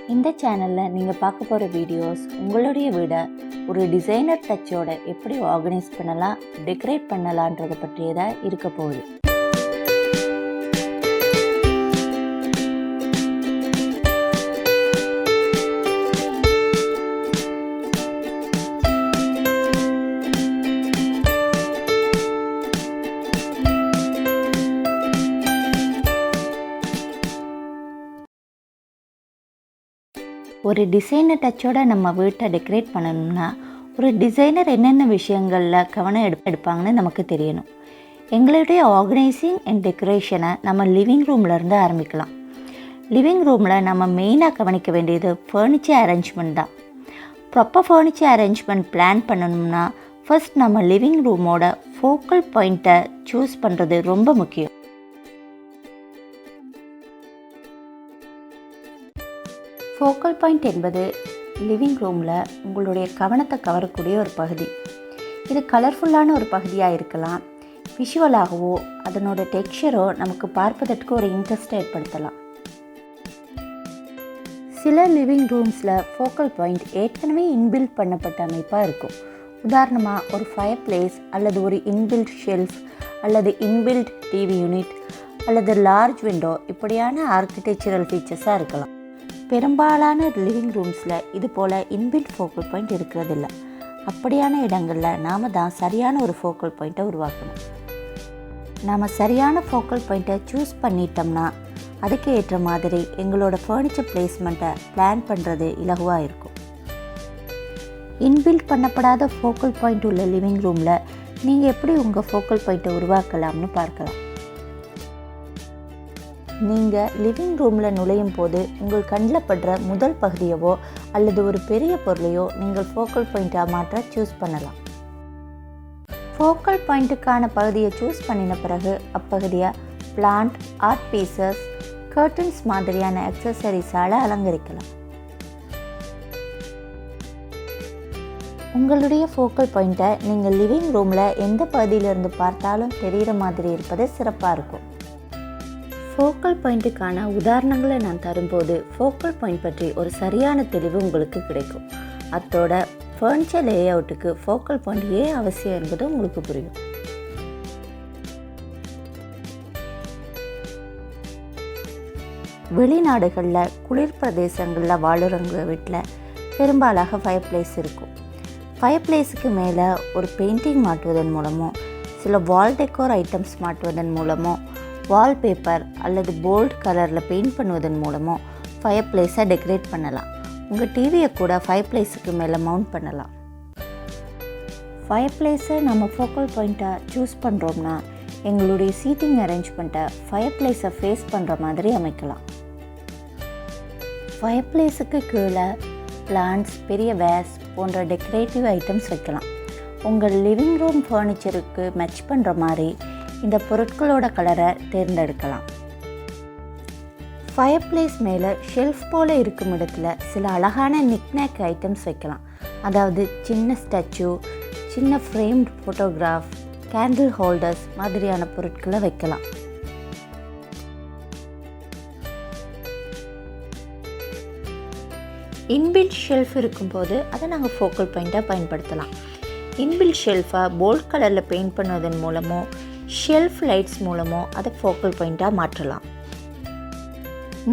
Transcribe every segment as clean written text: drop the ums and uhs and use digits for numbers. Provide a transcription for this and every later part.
இந்த சேனலில் நீங்கள் பார்க்க போகிற வீடியோஸ் உங்களுடைய வீடை ஒரு டிசைனர் டச்சோட எப்படி ஆர்கனைஸ் பண்ணலாம், டெக்கரேட் பண்ணலான்றதை பற்றியதாக இருக்க போகுது. ஒரு டிசைனர் டச்சோட நம்ம வீட்டை டெக்கரேட் பண்ணணும்னா ஒரு டிசைனர் என்னென்ன விஷயங்களில் கவனம் எடுப்பாங்கன்னு நமக்கு தெரியணும். எங்களுடைய ஆர்கனைசிங் அண்ட் டெக்கரேஷனை நம்ம லிவிங் ரூம்லேருந்து ஆரம்பிக்கலாம். லிவிங் ரூமில் நம்ம மெயினாக கவனிக்க வேண்டியது ஃபர்னிச்சர் அரேஞ்ச்மெண்ட் தான். ப்ராப்பர் ஃபர்னிச்சர் அரேஞ்ச்மெண்ட் பிளான் பண்ணணும்னா ஃபர்ஸ்ட் நம்ம லிவிங் ரூமோட ஃபோக்கல் பாயிண்ட்டை சூஸ் பண்ணுறது ரொம்ப முக்கியம். ஃபோக்கல் பாயிண்ட் என்பது லிவிங் ரூமில் உங்களுடைய கவனத்தை கவரக்கூடிய ஒரு பகுதி. இது கலர்ஃபுல்லான ஒரு பகுதியாக இருக்கலாம். விஷுவலாகவோ அதனோட டெக்ஸ்சரோ நமக்கு பார்ப்பதற்கு ஒரு இன்ட்ரெஸ்ட்டை ஏற்படுத்தலாம். சில லிவிங் ரூம்ஸில் ஃபோக்கல் பாயிண்ட் ஏற்கனவே இன்பில்ட் பண்ணப்பட்ட அமைப்பாக இருக்கும். உதாரணமாக ஒரு ஃபயர் பிளேஸ் அல்லது ஒரு இன்பில்ட் ஷெல்ஃப் அல்லது இன்பில்ட் டிவி யூனிட் அல்லது லார்ஜ் விண்டோ இப்படியான ஆர்கிடெக்சரல் ஃபீச்சர்ஸாக இருக்கலாம். பெரும்பாலான லிவிங் ரூம்ஸில் இது போல் இன்பில்ட் ஃபோக்கல் பாயிண்ட் இருக்கிறதில்ல. அப்படியான இடங்களில் நாம் தான் சரியான ஒரு ஃபோக்கல் பாயிண்ட்டை உருவாக்கணும். நாம் சரியான ஃபோக்கல் பாயிண்ட்டை சூஸ் பண்ணிட்டோம்னா அதுக்கு ஏற்ற மாதிரி எங்களோட ஃபர்னிச்சர் பிளேஸ்மெண்ட்டை பிளான் பண்ணுறது இலகுவாக இருக்கும். இன்பில்ட் பண்ணப்படாத ஃபோக்கல் பாயிண்ட் உள்ள லிவிங் ரூமில் நீங்கள் எப்படி உங்கள் ஃபோக்கல் பாயிண்ட்டை உருவாக்கலாம்னு பார்க்கலாம். நீங்கள் லிவிங் ரூமில் நுழையும் போது உங்கள் கண்ணில் படுற முதல் பகுதியவோ அல்லது ஒரு பெரிய பொருளையோ நீங்கள் ஃபோக்கல் பாயிண்ட்டாக மாற்ற சூஸ் பண்ணலாம். ஃபோக்கல் பாயிண்ட்டுக்கான பகுதியை சூஸ் பண்ணின பிறகு அப்பகுதியை பிளான்ட், ஆர்ட் பீசஸ், கர்டன்ஸ் மாதிரியான அக்சசரிஸால் அலங்கரிக்கலாம். உங்களுடைய ஃபோக்கல் பாயிண்ட்டை நீங்கள் லிவிங் ரூமில் எந்த பகுதியிலிருந்து பார்த்தாலும் தெரிகிற மாதிரி இருப்பது சிறப்பாக இருக்கும். ஃபோக்கல் பாயிண்ட்டுக்கான உதாரணங்களை நான் தரும்போது ஃபோக்கல் பாயிண்ட் பற்றி ஒரு சரியான தெளிவு உங்களுக்கு கிடைக்கும். அதோட ஃபர்னிச்சர் லே அவுட்டுக்கு ஃபோக்கல் பாயிண்ட் ஏன் அவசியம் என்பது உங்களுக்கு புரியும். வெளிநாடுகளில் குளிர் பிரதேசங்களில் வாழுறவங்க வீட்டில் பெரும்பாலாக ஃபயர் பிளேஸ் இருக்கும். ஃபயர் பிளேஸுக்கு மேலே ஒரு பெயிண்டிங் மாட்டுவதன் மூலமோ சில வால் டெக்கோர் ஐட்டம்ஸ் மாட்டுவதன் மூலமோ வால்பேப்பர் அல்லது போல்ட் கலரில் பெயிண்ட் பண்ணுவதன் மூலமோ ஃபயர் பிளேஸை டெக்கரேட் பண்ணலாம். உங்கள் டிவியை கூட ஃபயர் பிளேஸுக்கு மேலே மவுண்ட் பண்ணலாம். ஃபயர் பிளேஸை நம்ம ஃபோக்கல் பாயிண்ட்டாக சூஸ் பண்ணுறோம்னா எங்களுடைய சீட்டிங் அரேஞ்ச்மெண்ட்டை ஃபயர் பிளேஸை ஃபேஸ் பண்ணுற மாதிரி அமைக்கலாம். ஃபயர் பிளேஸுக்கு கீழே பிளான்ட்ஸ், பெரிய வேஸ் போன்ற டெக்கரேட்டிவ் ஐட்டம்ஸ் வைக்கலாம். உங்கள் லிவிங் ரூம் ஃபர்னிச்சருக்கு மேட்ச் பண்ணுற மாதிரி இந்த பொருட்களோட கலரை தேர்ந்தெடுக்கலாம். ஃபயர் பிளேஸ் மேலே ஷெல்ஃப் போல் இருக்கும் இடத்துல சில அழகான நிக்நாக் ஐட்டம்ஸ் வைக்கலாம். அதாவது சின்ன ஸ்டாச்சு, சின்ன ஃப்ரேம்டு ஃபோட்டோகிராஃப், கேண்டில் ஹோல்டர்ஸ் மாதிரியான பொருட்களை வைக்கலாம். இன்பில்ட் ஷெல்ஃப் இருக்கும்போது அதை நாங்கள் ஃபோக்கல் பாயிண்ட்டாக பயன்படுத்தலாம். இன்பில்ட் ஷெல்ஃபை போல்ட் கலரில் பெயிண்ட் பண்ணுவதன் மூலமோ ஷெல்ஃப் லைட்ஸ் மூலமோ அதை ஃபோக்கல் பாயிண்ட்டாக மாற்றலாம்.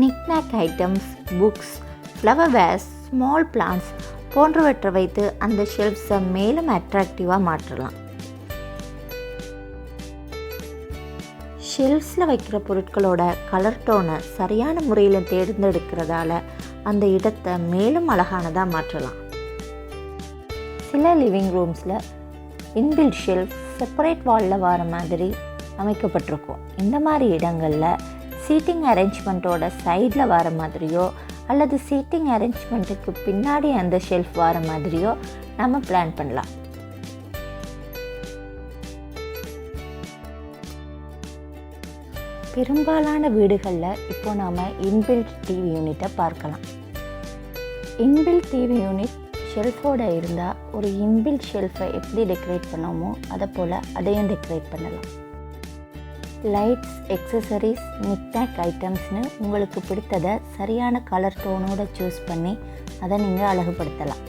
Knickknack items, books, flower vase, small plants போன்றவற்றை வைத்து அந்த ஷெல்ஃப்ஸை மேலும் அட்ராக்டிவாக மாற்றலாம். ஷெல்ஃப்ஸில் வைக்கிற பொருட்களோட கலர் டோனை சரியான முறையில் தேர்ந்தெடுக்கிறதால அந்த இடத்தை மேலும் அழகானதாக மாற்றலாம். சில லிவிங் ரூம்ஸில் இன்பில்ட் ஷெல்ஃப் செப்பரேட் வாலில் வர மாதிரி அமைக்கப்பட்டிருக்கும். இந்த மாதிரி இடங்களில் சீட்டிங் அரேஞ்ச்மெண்ட்டோட சைடில் வர மாதிரியோ அல்லது சீட்டிங் அரேஞ்ச்மெண்ட்டுக்கு பின்னாடி அந்த ஷெல்ஃப் வர மாதிரியோ நம்ம பிளான் பண்ணலாம். பெரும்பாலான வீடுகளில் இப்போ நாம் இன்பில்ட் டிவி யூனிட்டை பார்க்கலாம். இன்பில்ட் டிவி யூனிட் ஷெல்ஃபோடு இருந்தால் ஒரு இன்பில்ட் ஷெல்ஃபை எப்படி டெக்கரேட் பண்ணோமோ அதை போல் அதையும் டெக்கரேட் பண்ணலாம். லைட்ஸ், எக்ஸசரிஸ், நிக்நாக் ஐட்டம்ஸ்னு உங்களுக்கு பிடித்ததை சரியான கலர் டோனோடு சூஸ் பண்ணி அதை நீங்கள் அழகுபடுத்தலாம்.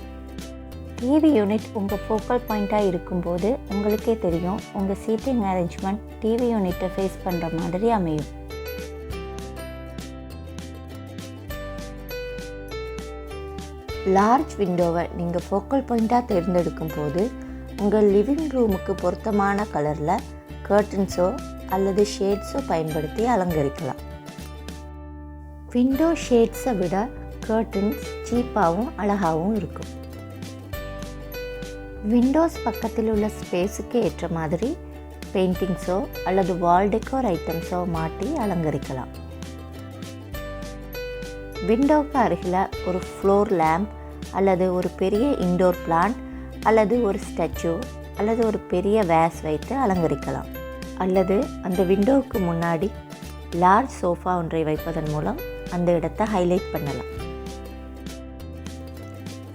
டிவி யூனிட் உங்கள் ஃபோக்கல் பாயிண்ட்டாக இருக்கும்போது உங்களுக்கே தெரியும் உங்கள் சீட்டிங் அரேஞ்ச்மெண்ட் டிவி யூனிட்டை ஃபேஸ் பண்ணுற மாதிரி அமையும். லார்ஜ் விண்டோவை நீங்கள் ஃபோக்கல் பாயிண்ட்டாக தேர்ந்தெடுக்கும் போது உங்கள் லிவிங் ரூமுக்கு பொருத்தமான கலரில் கர்டன்ஸோ அல்லது ஷேட்ஸோ பயன்படுத்தி அலங்கரிக்கலாம். விண்டோ ஷேட்ஸை விட கர்டன்ஸ் சீப்பாகவும் அழகாகவும் இருக்கும். விண்டோஸ் பக்கத்தில் உள்ள ஸ்பேஸுக்கு ஏற்ற மாதிரி பெயிண்டிங்ஸோ அல்லது வால் டெக்கோர் ஐட்டம்ஸோ மாட்டி அலங்கரிக்கலாம். விண்டோவுக்கு அருகில் ஒரு ஃப்ளோர் லேம்ப் அல்லது ஒரு பெரிய இன்டோர் பிளான்ட் அல்லது ஒரு ஸ்டாச்சு அல்லது ஒரு பெரிய வேஸ் வைத்து அலங்கரிக்கலாம். அல்லது அந்த விண்டோவுக்கு முன்னாடி லார்ஜ் சோஃபா ஒன்றை வைப்பதன் மூலம் அந்த இடத்தை ஹைலைட் பண்ணலாம்.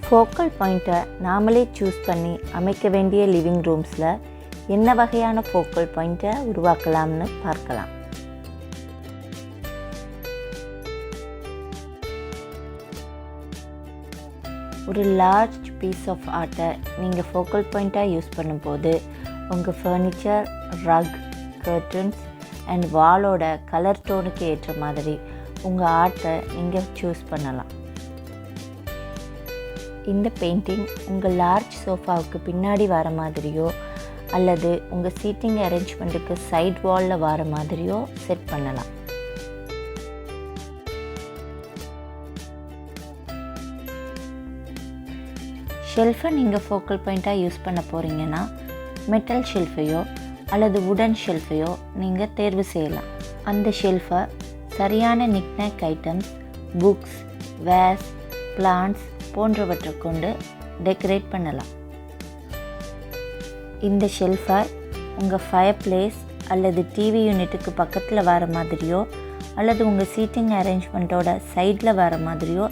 ஃபோக்கல் பாயிண்ட்டை நாமளே சூஸ் பண்ணி அமைக்க வேண்டிய லிவிங் ரூம்ஸில் என்ன வகையான ஃபோக்கல் பாயிண்ட்டை உருவாக்கலாம்னு பார்க்கலாம். ஒரு லார்ஜ் பீஸ் ஆஃப் ஆர்ட்டை நீங்கள் ஃபோக்கல் பாயிண்ட்டாக யூஸ் பண்ணும்போது உங்கள் ஃபர்னிச்சர், ரக், கர்டன்ஸ் அண்ட் வாலோட கலர் டோனுக்கு ஏற்ற மாதிரி உங்கள் ஆர்ட்டை நீங்கள் சூஸ் பண்ணலாம். இந்த பெயிண்டிங் உங்கள் லார்ஜ் சோஃபாவுக்கு பின்னாடி வர மாதிரியோ அல்லது உங்கள் சீட்டிங் அரேஞ்ச்மெண்ட்டுக்கு சைட் வாலில் வர மாதிரியோ செட் பண்ணலாம். ஷெல்ஃபை நீங்கள் ஃபோக்கல் பாயிண்ட்டாக யூஸ் பண்ண போகிறீங்கன்னா மெட்டல் ஷெல்ஃபையோ அல்லது வுடன் ஷெல்ஃபையோ நீங்கள் தேர்வு செய்யலாம். அந்த ஷெல்ஃபை சரியான நிக்நாக் ஐட்டம்ஸ், புக்ஸ், வேஸ், பிளான்ட்ஸ் போன்றவற்றை கொண்டு டெக்கரேட் பண்ணலாம். இந்த ஷெல்ஃபை உங்கள் ஃபயர்ப்ளேஸ் அல்லது டிவி யூனிட்டுக்கு பக்கத்தில் வர மாதிரியோ அல்லது உங்கள் சீட்டிங் அரேஞ்ச்மெண்ட்டோட சைடில் வர மாதிரியோ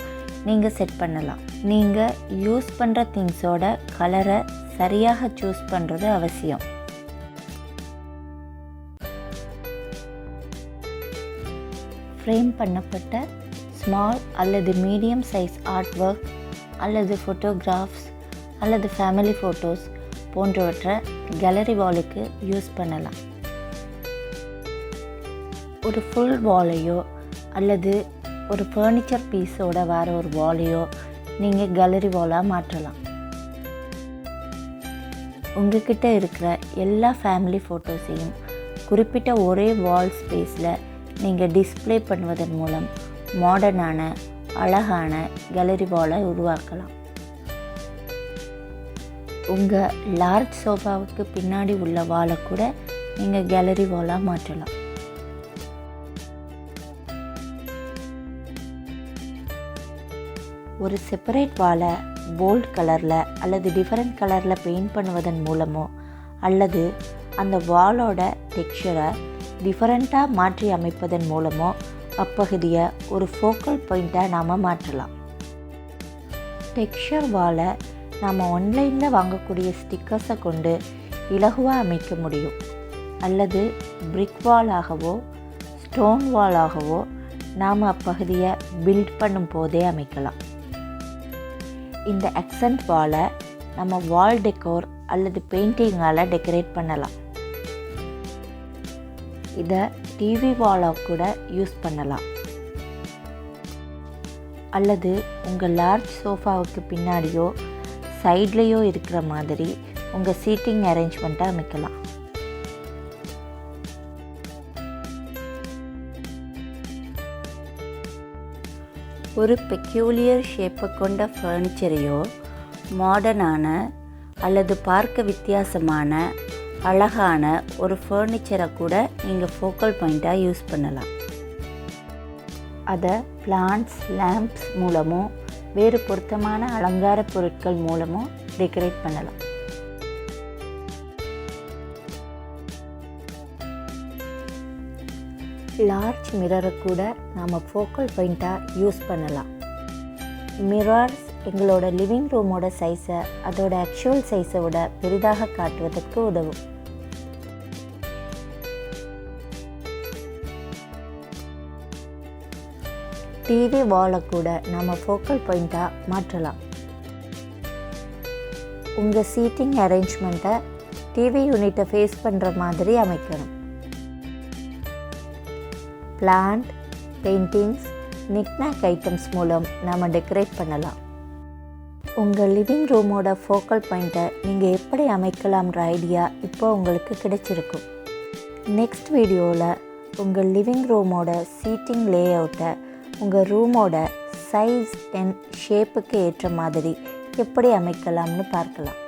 நீங்கள் செட் பண்ணலாம். நீங்கள் யூஸ் பண்ணுற திங்ஸோட கலரை சரியாக சூஸ் பண்ணுறது அவசியம். ஃப்ரேம் பண்ணப்பட்ட ஸ்மால் அல்லது மீடியம் சைஸ் ஆர்ட் ஒர்க் அல்லது ஃபோட்டோகிராஃப்ஸ் அல்லது ஃபேமிலி ஃபோட்டோஸ் போன்றவற்றை கேலரி வாலுக்கு யூஸ் பண்ணலாம். ஒரு ஃபுல் வாலையோ அல்லது ஒரு ஃபர்னிச்சர் பீஸோட வர ஒரு வாலையோ நீங்கள் கேலரி வாலாக மாற்றலாம். உங்கள்கிட்ட இருக்கிற எல்லா ஃபேமிலி ஃபோட்டோஸையும் குறிப்பிட்ட ஒரே வால் ஸ்பேஸில் நீங்கள் டிஸ்ப்ளே பண்ணுவதன் மூலம் மாடர்னான அழகான கேலரி வாலை உருவாக்கலாம். உங்கள் லார்ஜ் சோஃபாவுக்கு பின்னாடி உள்ள வாலை கூட நீங்கள் கேலரி வாலாக மாற்றலாம். ஒரு செப்பரேட் வாலை போல்ட் கலரில் அல்லது டிஃப்ரெண்ட் கலரில் பெயிண்ட் பண்ணுவதன் மூலமோ அல்லது அந்த வாலோட டெக்ஸ்சரை டிஃப்ரெண்ட்டாக மாற்றி அமைப்பதன் மூலமோ அப்பகுதியை ஒரு ஃபோக்கல் பாயிண்ட்டாக நாம் மாற்றலாம். டெக்ஸ்சர் வாலை நாம் ஆன்லைனில் வாங்கக்கூடிய ஸ்டிக்கர்ஸை கொண்டு இலகுவாக அமைக்க முடியும். அல்லது பிரிக் வாலாகவோ ஸ்டோன் வாலாகவோ நாம் அப்பகுதியை பில்ட் பண்ணும் போதே அமைக்கலாம். இந்த அக்சென்ட் வாலை நம்ம வால் டெக்கோர் அல்லது பெயிண்டிங்கால் டெக்கரேட் பண்ணலாம். இதை டிவி வாலாக கூட யூஸ் பண்ணலாம். அல்லது உங்கள் லார்ஜ் சோஃபாவுக்கு பின்னாடியோ சைட்லேயோ இருக்கிற மாதிரி உங்கள் சீட்டிங் அரேஞ்ச்மெண்ட்டை அமைக்கலாம். ஒரு பெக்யூலியர் ஷேப்பை கொண்ட ஃபர்னிச்சரையோ மாடர்னான அல்லது பார்க்க வித்தியாசமான அழகான ஒரு ஃபர்னிச்சரை கூட நீங்கள் ஃபோக்கல் பாயிண்ட்டாக யூஸ் பண்ணலாம். அதை பிளான்ட்ஸ், லேம்ப்ஸ் மூலமோ வேறு பொருத்தமான அலங்கார பொருட்கள் மூலமோ டெக்கரேட் பண்ணலாம். லார்ஜ் மிரரை கூட நாம் ஃபோக்கல் பாயிண்ட்டாக யூஸ் பண்ணலாம். மிரர்ஸ் எங்களோட லிவிங் ரூமோட சைஸை அதோட ஆக்சுவல் சைஸை விட பெரிதாக காட்டுவதற்கு உதவும். டிவி வாலை கூட நம்ம ஃபோக்கல் பாயிண்ட்டாக மாற்றலாம். உங்கள் சீட்டிங் அரேஞ்ச்மெண்ட்டை டிவி யூனிட்டை ஃபேஸ் பண்ணுற மாதிரி அமைக்கணும். பிளான்ட், பெயிண்டிங்ஸ், நிக்நாக் ஐட்டம்ஸ் மூலம் நம்ம டெக்கரேட் பண்ணலாம். உங்கள் லிவிங் ரூமோட ஃபோக்கல் பாயிண்ட்டை நீங்கள் எப்படி அமைக்கலாம்ன்ற ஐடியா இப்போ உங்களுக்கு கிடைச்சிருக்கும். நெக்ஸ்ட் வீடியோவில் உங்கள் லிவிங் ரூமோட சீட்டிங் லே அவுட்டை உங்கள் ரூமோட சைஸ் அண்ட் ஷேப்புக்கு ஏற்ற மாதிரி எப்படி அமைக்கலாம்னு பார்க்கலாம்.